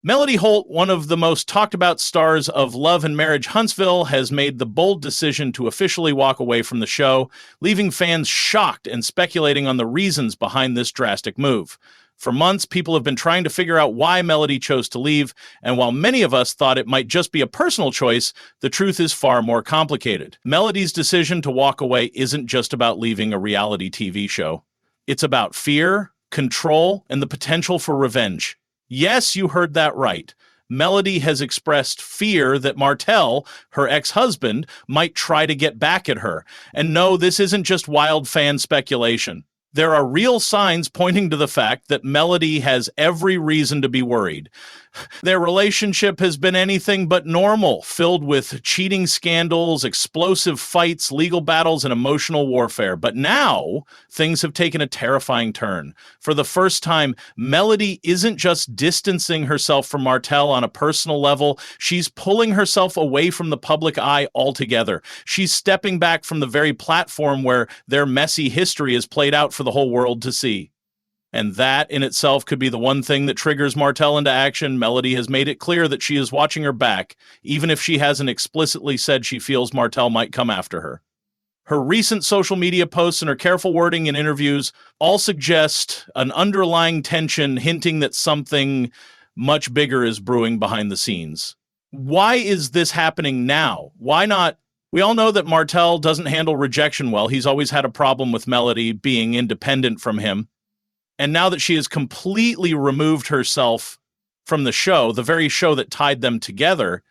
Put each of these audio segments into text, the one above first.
Melody Holt, one of the most talked about stars of Love and Marriage Huntsville, has made the bold decision to officially walk away from the show, leaving fans shocked and speculating on the reasons behind this drastic move. For months, people have been trying to figure out why Melody chose to leave, and while many of us thought it might just be a personal choice, the truth is far more complicated. Melody's decision to walk away isn't just about leaving a reality TV show. It's about fear, control, and the potential for revenge. Yes, you heard that right. Melody has expressed fear that Martell, her ex-husband, might try to get back at her. And no, this isn't just wild fan speculation. There are real signs pointing to the fact that Melody has every reason to be worried. Their relationship has been anything but normal, filled with cheating scandals, explosive fights, legal battles, and emotional warfare. But now, things have taken a terrifying turn. For the first time, Melody isn't just distancing herself from Martell on a personal level, she's pulling herself away from the public eye altogether. She's stepping back from the very platform where their messy history is played out for the whole world to see. And that in itself could be the one thing that triggers Martell into action. Melody has made it clear that she is watching her back, even if she hasn't explicitly said she feels Martell might come after her. Her recent social media posts and her careful wording in interviews all suggest an underlying tension, hinting that something much bigger is brewing behind the scenes. Why is this happening now? Why not? We all know that Martell doesn't handle rejection well. He's always had a problem with Melody being independent from him. And now that she has completely removed herself from the show, the very show that tied them together,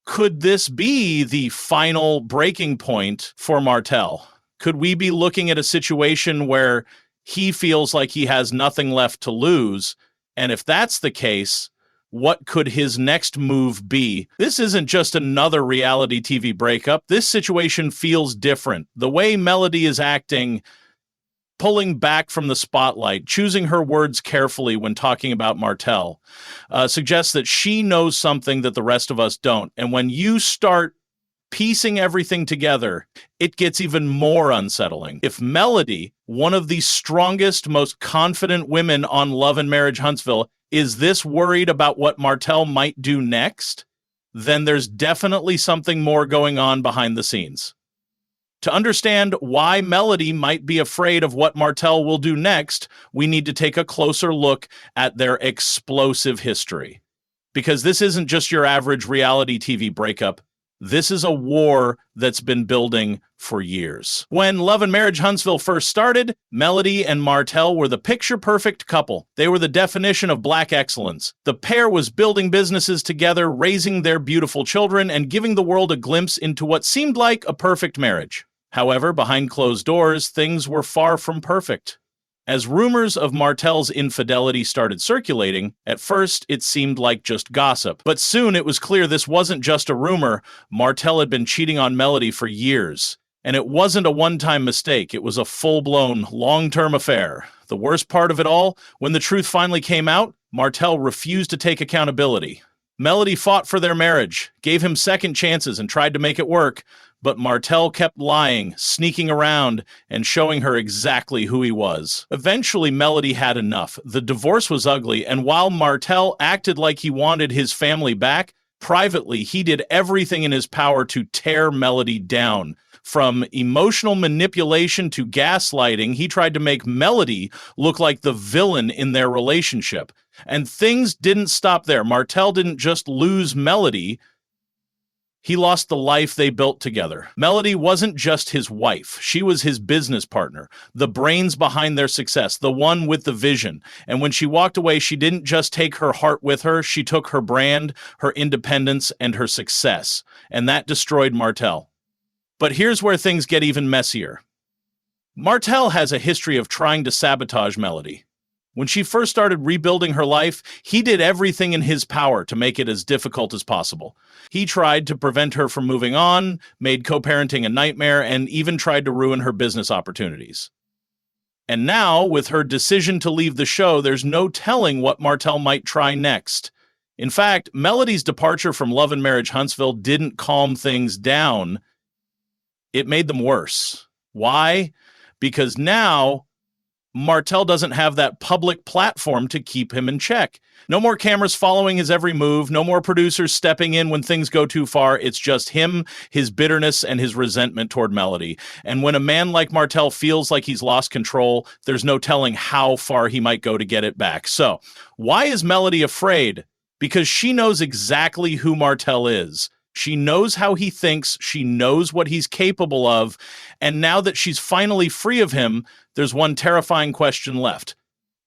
could this be the final breaking point for Martell? Could we be looking at a situation where he feels like he has nothing left to lose? And if that's the case, what could his next move be? This isn't just another reality TV breakup. This situation feels different. The way Melody is acting, pulling back from the spotlight, choosing her words carefully when talking about Martell, suggests that she knows something that the rest of us don't. And when you start piecing everything together, it gets even more unsettling. If Melody, one of the strongest, most confident women on Love and Marriage Huntsville, is this worried about what Martell might do next, then there's definitely something more going on behind the scenes. To understand why Melody might be afraid of what Martell will do next, we need to take a closer look at their explosive history. Because this isn't just your average reality TV breakup. This is a war that's been building for years. When Love and Marriage Huntsville first started, Melody and Martell were the picture-perfect couple. They were the definition of Black excellence. The pair was building businesses together, raising their beautiful children, and giving the world a glimpse into what seemed like a perfect marriage. However, behind closed doors, things were far from perfect. As rumors of Martell's infidelity started circulating, at first it seemed like just gossip. But soon it was clear this wasn't just a rumor. Martell had been cheating on Melody for years. And it wasn't a one-time mistake. It was a full-blown, long-term affair. The worst part of it all, when the truth finally came out, Martell refused to take accountability. Melody fought for their marriage, gave him second chances, and tried to make it work. But Martell kept lying, sneaking around, and showing her exactly who he was. Eventually, Melody had enough. The divorce was ugly, and while Martell acted like he wanted his family back, privately, he did everything in his power to tear Melody down. From emotional manipulation to gaslighting, he tried to make Melody look like the villain in their relationship. And things didn't stop there. Martell didn't just lose Melody. He lost the life they built together. Melody wasn't just his wife. She was his business partner, the brains behind their success, the one with the vision. And when she walked away, she didn't just take her heart with her. She took her brand, her independence, and her success. And that destroyed Martell. But here's where things get even messier. Martell has a history of trying to sabotage Melody. When she first started rebuilding her life, he did everything in his power to make it as difficult as possible. He tried to prevent her from moving on, made co-parenting a nightmare, and even tried to ruin her business opportunities. And now, with her decision to leave the show, there's no telling what Martell might try next. In fact, Melody's departure from Love and Marriage Huntsville didn't calm things down. It made them worse. Why? Because now Martell doesn't have that public platform to keep him in check. No more cameras following his every move, no more producers stepping in when things go too far. It's just him, his bitterness, and his resentment toward Melody. And when a man like Martell feels like he's lost control, there's no telling how far he might go to get it back. So, why is Melody afraid? Because she knows exactly who Martell is. She knows how he thinks, she knows what he's capable of, and now that she's finally free of him, there's one terrifying question left.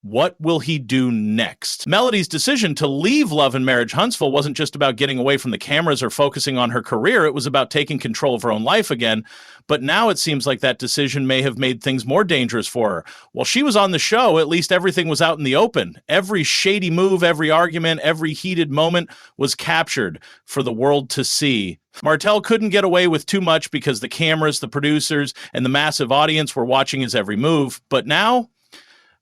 What will he do next? Melody's decision to leave Love and Marriage Huntsville wasn't just about getting away from the cameras or focusing on her career. It was about taking control of her own life again. But now it seems like that decision may have made things more dangerous for her. While she was on the show, at least everything was out in the open. Every shady move, every argument, every heated moment was captured for the world to see. Martell couldn't get away with too much because the cameras, the producers, and the massive audience were watching his every move. But now,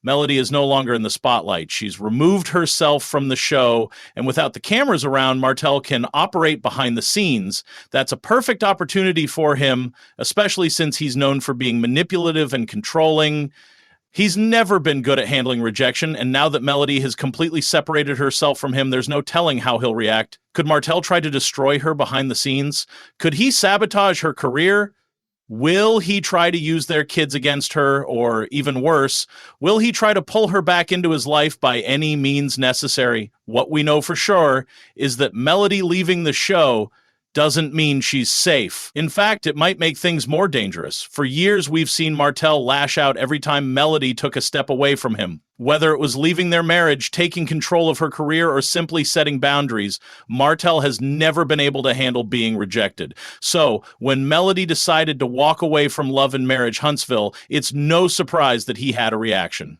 Melody is no longer in the spotlight. She's removed herself from the show, and without the cameras around, Martell can operate behind the scenes. That's a perfect opportunity for him, especially since he's known for being manipulative and controlling. He's never been good at handling rejection, and now that Melody has completely separated herself from him, there's no telling how he'll react. Could Martell try to destroy her behind the scenes? Could he sabotage her career? Will he try to use their kids against her, or even worse, will he try to pull her back into his life by any means necessary? What we know for sure is that Melody leaving the show doesn't mean she's safe. In fact, it might make things more dangerous. For years, we've seen Martell lash out every time Melody took a step away from him. Whether it was leaving their marriage, taking control of her career, or simply setting boundaries, Martell has never been able to handle being rejected. So, when Melody decided to walk away from Love and Marriage Huntsville, it's no surprise that he had a reaction.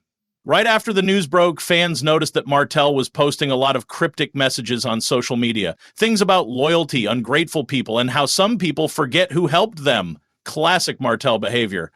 Right after the news broke, fans noticed that Martell was posting a lot of cryptic messages on social media. Things about loyalty, ungrateful people, and how some people forget who helped them. Classic Martell behavior.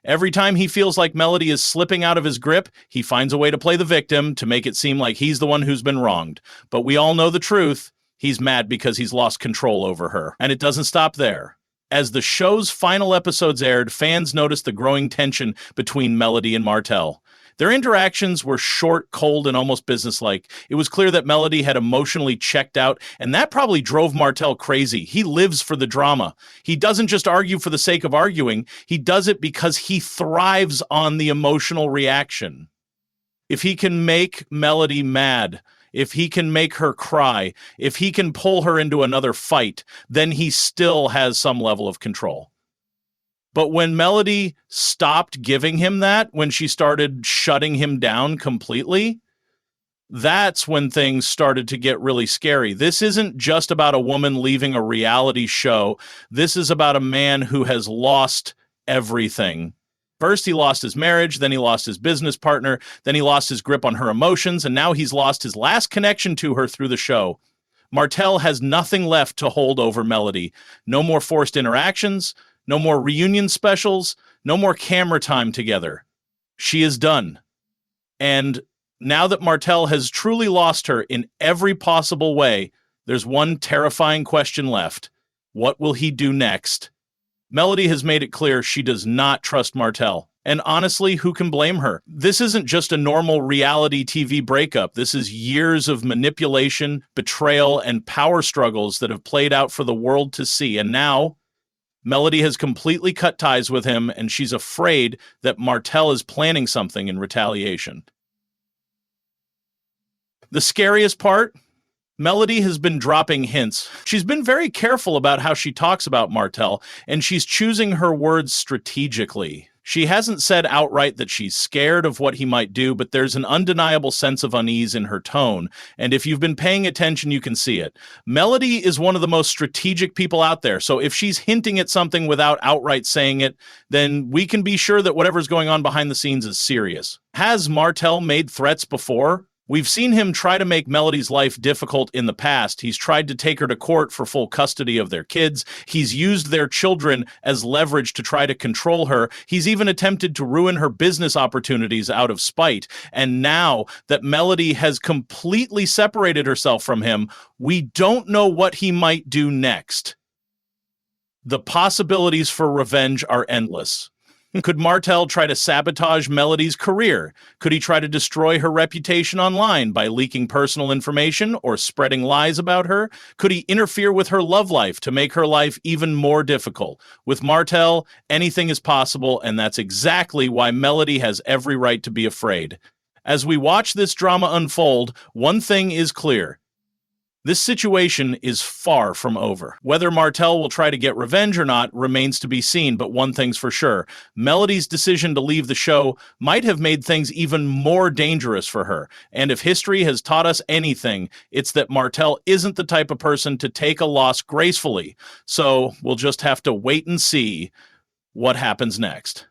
Every time he feels like Melody is slipping out of his grip, he finds a way to play the victim to make it seem like he's the one who's been wronged. But we all know the truth. He's mad because he's lost control over her. And it doesn't stop there. As the show's final episodes aired, fans noticed the growing tension between Melody and Martell. Their interactions were short, cold, and almost businesslike. It was clear that Melody had emotionally checked out, and that probably drove Martell crazy. He lives for the drama. He doesn't just argue for the sake of arguing. He does it because he thrives on the emotional reaction. If he can make Melody mad, if he can make her cry, if he can pull her into another fight, then he still has some level of control. But when Melody stopped giving him that, when she started shutting him down completely, that's when things started to get really scary. This isn't just about a woman leaving a reality show. This is about a man who has lost everything. First, he lost his marriage, then he lost his business partner, then he lost his grip on her emotions, and now he's lost his last connection to her through the show. Martell has nothing left to hold over Melody. No more forced interactions. No more reunion specials, no more camera time together. She is done. And now that Martell has truly lost her in every possible way, there's one terrifying question left. What will he do next? Melody has made it clear she does not trust Martell. And honestly, who can blame her? This isn't just a normal reality TV breakup. This is years of manipulation, betrayal, and power struggles that have played out for the world to see. And now, Melody has completely cut ties with him, and she's afraid that Martell is planning something in retaliation. The scariest part? Melody has been dropping hints. She's been very careful about how she talks about Martell, and she's choosing her words strategically. She hasn't said outright that she's scared of what he might do, but there's an undeniable sense of unease in her tone. And if you've been paying attention, you can see it. Melody is one of the most strategic people out there. So if she's hinting at something without outright saying it, then we can be sure that whatever's going on behind the scenes is serious. Has Martell made threats before? We've seen him try to make Melody's life difficult in the past. He's tried to take her to court for full custody of their kids. He's used their children as leverage to try to control her. He's even attempted to ruin her business opportunities out of spite. And now that Melody has completely separated herself from him, we don't know what he might do next. The possibilities for revenge are endless. Could Martell try to sabotage Melody's career? Could he try to destroy her reputation online by leaking personal information or spreading lies about her? Could he interfere with her love life to make her life even more difficult? With Martell, anything is possible, and that's exactly why Melody has every right to be afraid. As we watch this drama unfold, one thing is clear. This situation is far from over. Whether Martell will try to get revenge or not remains to be seen, but one thing's for sure. Melody's decision to leave the show might have made things even more dangerous for her. And if history has taught us anything, it's that Martell isn't the type of person to take a loss gracefully. So we'll just have to wait and see what happens next.